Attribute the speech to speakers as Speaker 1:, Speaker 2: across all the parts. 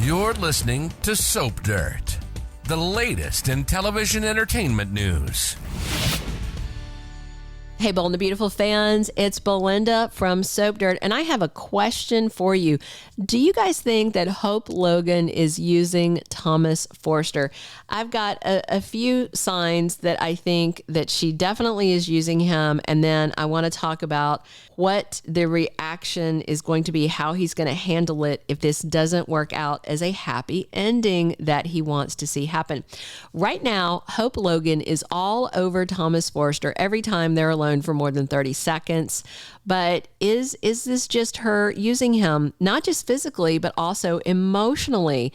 Speaker 1: You're listening to Soap Dirt, the latest in television entertainment news.
Speaker 2: Hey, Bold and the Beautiful fans, it's Belynda from Soap Dirt, and I have a question for you. Do you guys think that Hope Logan is using Thomas Forrester? I've got a few signs that I think that she definitely is using him, and then I want to talk about what the reaction is going to be, how he's going to handle it if this doesn't work out as a happy ending that he wants to see happen. Right now, Hope Logan is all over Thomas Forrester every time they're alone for more than 30 seconds. But is this just her using him, not just physically, but also emotionally?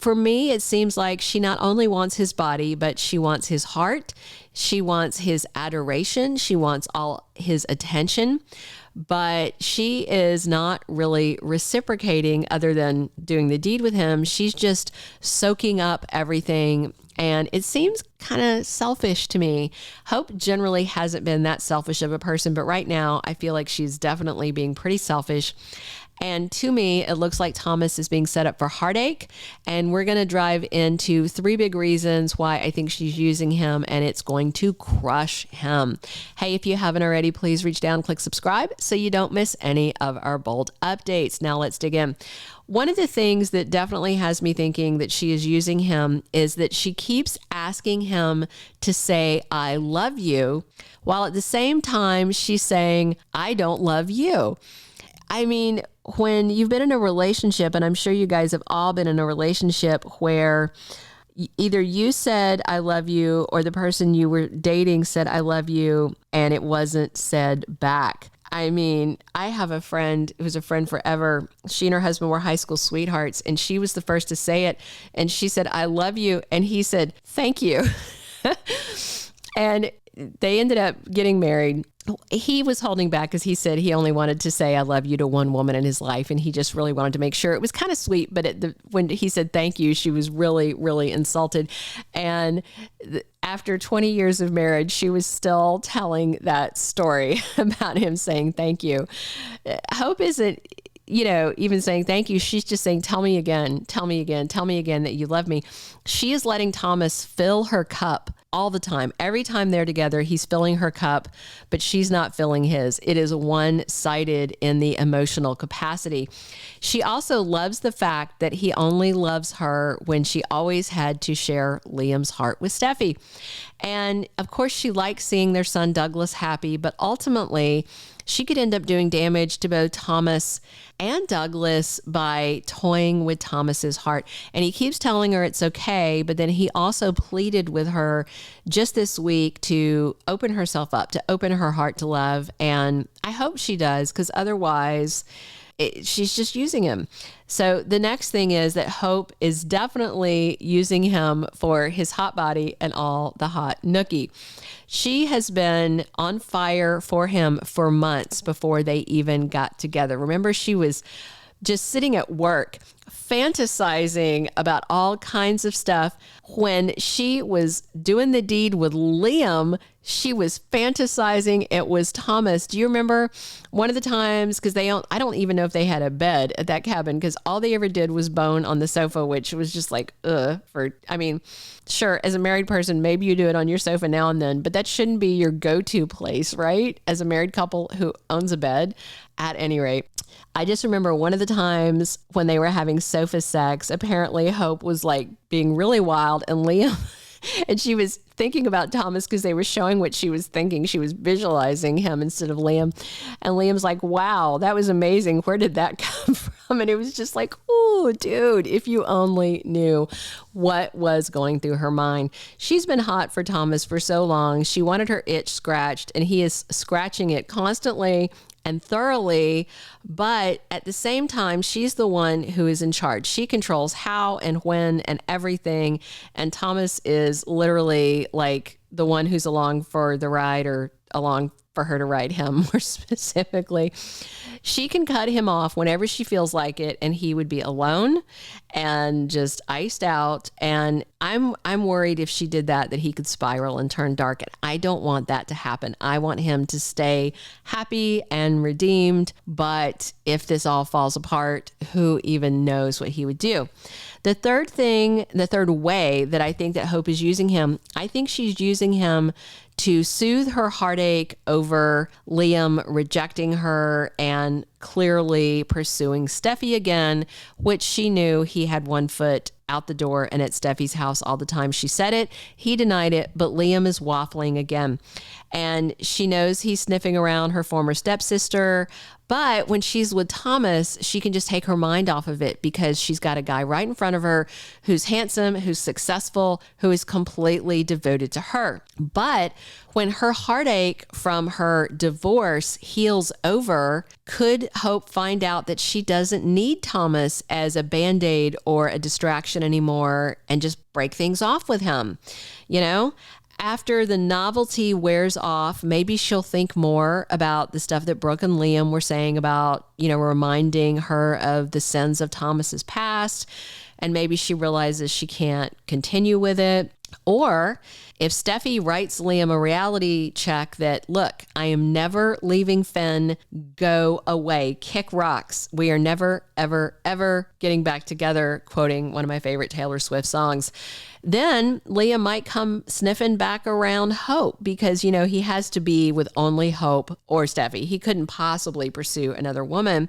Speaker 2: For me, it seems like she not only wants his body, but she wants his heart. She wants his adoration. She wants all his attention. But she is not really reciprocating other than doing the deed with him. She's just soaking up everything. And it seems kind of selfish to me. Hope generally hasn't been that selfish of a person, but right now I feel like she's definitely being pretty selfish. And to me, it looks like Thomas is being set up for heartache. And we're going to drive into 3 big reasons why I think she's using him, and it's going to crush him. Hey, if you haven't already, please reach down, click subscribe so you don't miss any of our bold updates. Now let's dig in. One of the things that definitely has me thinking that she is using him is that she keeps asking him to say, I love you, while at the same time she's saying, I don't love you. I mean, when you've been in a relationship, and I'm sure you guys have all been in a relationship where either you said, I love you, or the person you were dating said, I love you, and it wasn't said back. I mean, I have a friend who's a friend forever. She and her husband were high school sweethearts, and she was the first to say it. And she said, I love you. And he said, thank you. And they ended up getting married. He was holding back because he said he only wanted to say I love you to one woman in his life, and he just really wanted to make sure. It was kind of sweet, but when he said thank you, she was really, really insulted. And after 20 years of marriage, she was still telling that story about him saying thank you. Hope isn't, even saying thank you. She's just saying, tell me again, tell me again, tell me again that you love me. She is letting Thomas fill her cup all the time. Every time they're together, he's filling her cup, but she's not filling his. It is one-sided in the emotional capacity. She also loves the fact that he only loves her when she always had to share Liam's heart with Steffy. And of course, she likes seeing their son Douglas happy, but ultimately, she could end up doing damage to both Thomas and Douglas by toying with Thomas's heart. And he keeps telling her it's okay, but then he also pleaded with her just this week to open herself up, to open her heart to love. And I hope she does, because otherwise she's just using him. So the next thing is that Hope is definitely using him for his hot body and all the hot nookie. She has been on fire for him for months before they even got together. Remember, she was just sitting at work fantasizing about all kinds of stuff. When she was doing the deed with Liam, she was fantasizing it was Thomas. Do you remember one of the times, because I don't even know if they had a bed at that cabin, because all they ever did was bone on the sofa, which was just like, sure, as a married person, maybe you do it on your sofa now and then, but that shouldn't be your go-to place, right? As a married couple who owns a bed. At any rate, I just remember one of the times when they were having sofa sex, apparently Hope was like being really wild, and Liam, and she was thinking about Thomas because they were showing what she was thinking. She was visualizing him instead of Liam. And Liam's like, wow, that was amazing. Where did that come from? And it was just like, oh, dude, if you only knew what was going through her mind. She's been hot for Thomas for so long. She wanted her itch scratched, and he is scratching it constantly and thoroughly, but at the same time, she's the one who is in charge. She controls how and when and everything, and Thomas is literally like the one who's along for the ride, or along for her to ride him more specifically. she can cut him off whenever she feels like it, and he would be alone and just iced out. And I'm worried if she did that he could spiral and turn dark. And I don't want that to happen. I want him to stay happy and redeemed. But if this all falls apart, who even knows what he would do? The third way that I think that Hope is using him, I think she's using him to soothe her heartache over Liam rejecting her and clearly pursuing Steffy again, which she knew he had one foot out the door and at Steffi's house all the time. She said it, he denied it, but Liam is waffling again. And she knows he's sniffing around her former stepsister, but when she's with Thomas, she can just take her mind off of it because she's got a guy right in front of her who's handsome, who's successful, who is completely devoted to her. But when her heartache from her divorce heals over, could Hope find out that she doesn't need Thomas as a Band-Aid or a distraction anymore and just break things off with him? You know? After the novelty wears off, maybe she'll think more about the stuff that Brooke and Liam were saying about, reminding her of the sins of Thomas's past. And maybe she realizes she can't continue with it. Or if Steffi writes Liam a reality check that, look, I am never leaving Finn, go away, kick rocks. We are never, ever, ever getting back together, quoting one of my favorite Taylor Swift songs. Then Liam might come sniffing back around Hope because, he has to be with only Hope or Steffi. He couldn't possibly pursue another woman.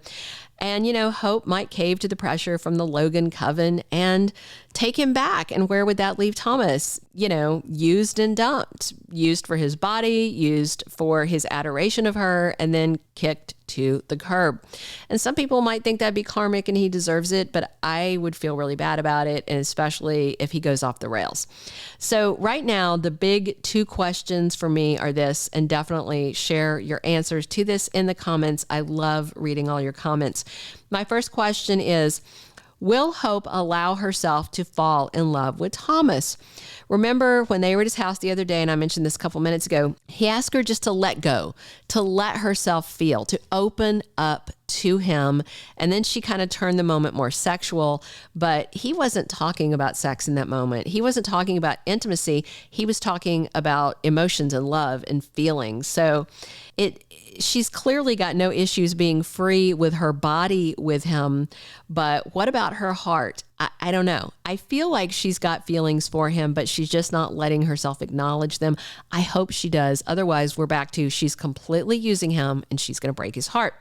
Speaker 2: And, Hope might cave to the pressure from the Logan coven and take him back. And where would that leave Thomas? Used and dumped, used for his body, used for his adoration of her, and then kicked to the curb. And some people might think that'd be karmic and he deserves it, but I would feel really bad about it, and especially if he goes off the rails. So right now, the big two questions for me are this, and definitely share your answers to this in the comments. I love reading all your comments. My first question is, will Hope allow herself to fall in love with Thomas? Remember when they were at his house the other day, and I mentioned this a couple minutes ago, he asked her just to let go, to let herself feel, to open up to him. And then she kind of turned the moment more sexual, but he wasn't talking about sex in that moment. He wasn't talking about intimacy. He was talking about emotions and love and feelings. So she's clearly got no issues being free with her body with him, but what about her heart? I don't know. I feel like she's got feelings for him, but she's just not letting herself acknowledge them. I hope she does. Otherwise, we're back to she's completely using him and she's going to break his heart.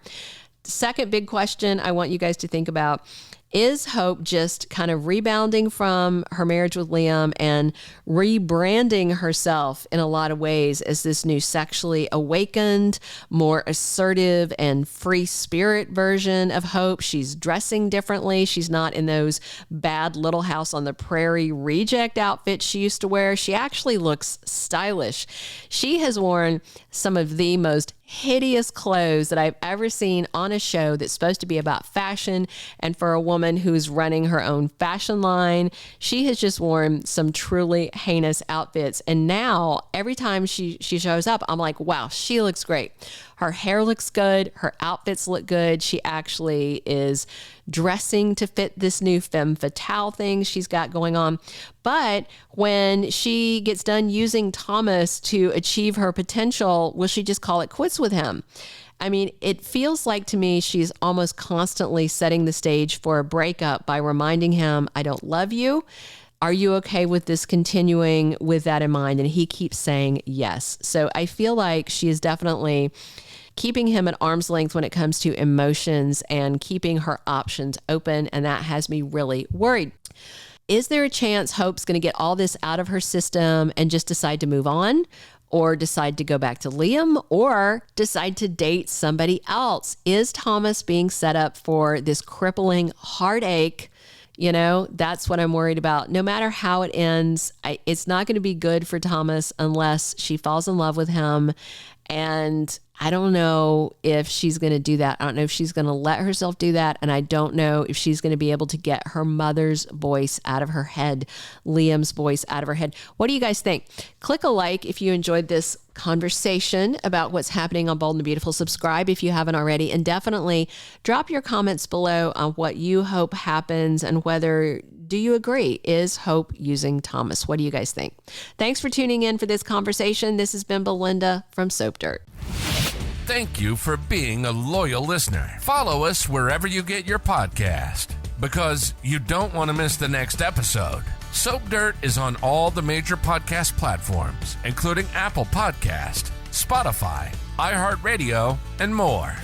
Speaker 2: Second big question I want you guys to think about: is Hope just kind of rebounding from her marriage with Liam and rebranding herself in a lot of ways as this new sexually awakened, more assertive and free spirit version of Hope? She's dressing differently. She's not in those bad Little House on the Prairie reject outfits she used to wear. She actually looks stylish. She has worn some of the most hideous clothes that I've ever seen on a show that's supposed to be about fashion. And for a woman who's running her own fashion line, she has just worn some truly heinous outfits. And now every time she shows up, I'm like, wow, she looks great. Her hair looks good. Her outfits look good. She actually is dressing to fit this new femme fatale thing she's got going on. But when she gets done using Thomas to achieve her potential, will she just call it quits with him? I mean, it feels like to me she's almost constantly setting the stage for a breakup by reminding him, I don't love you. Are you okay with this continuing with that in mind? And he keeps saying yes. So I feel like she is definitely keeping him at arm's length when it comes to emotions and keeping her options open. And that has me really worried. Is there a chance Hope's going to get all this out of her system and just decide to move on? Or decide to go back to Liam, or decide to date somebody else? Is Thomas being set up for this crippling heartache? That's what I'm worried about. No matter how it ends, it's not going to be good for Thomas unless she falls in love with him And I don't know if she's going to do that. I don't know if she's going to let herself do that. And I don't know if she's going to be able to get her mother's voice out of her head, Liam's voice out of her head. What do you guys think? Click a like if you enjoyed this conversation about what's happening on Bold and Beautiful. Subscribe if you haven't already. And definitely drop your comments below on what you hope happens and whether, do you agree? Is Hope using Thomas? What do you guys think? Thanks for tuning in for this conversation. This has been Belynda from Soap Dirt.
Speaker 1: Thank you for being a loyal listener. Follow us wherever you get your podcast, because you don't want to miss the next episode. Soap Dirt is on all the major podcast platforms, including Apple Podcast, Spotify, iHeartRadio, and more.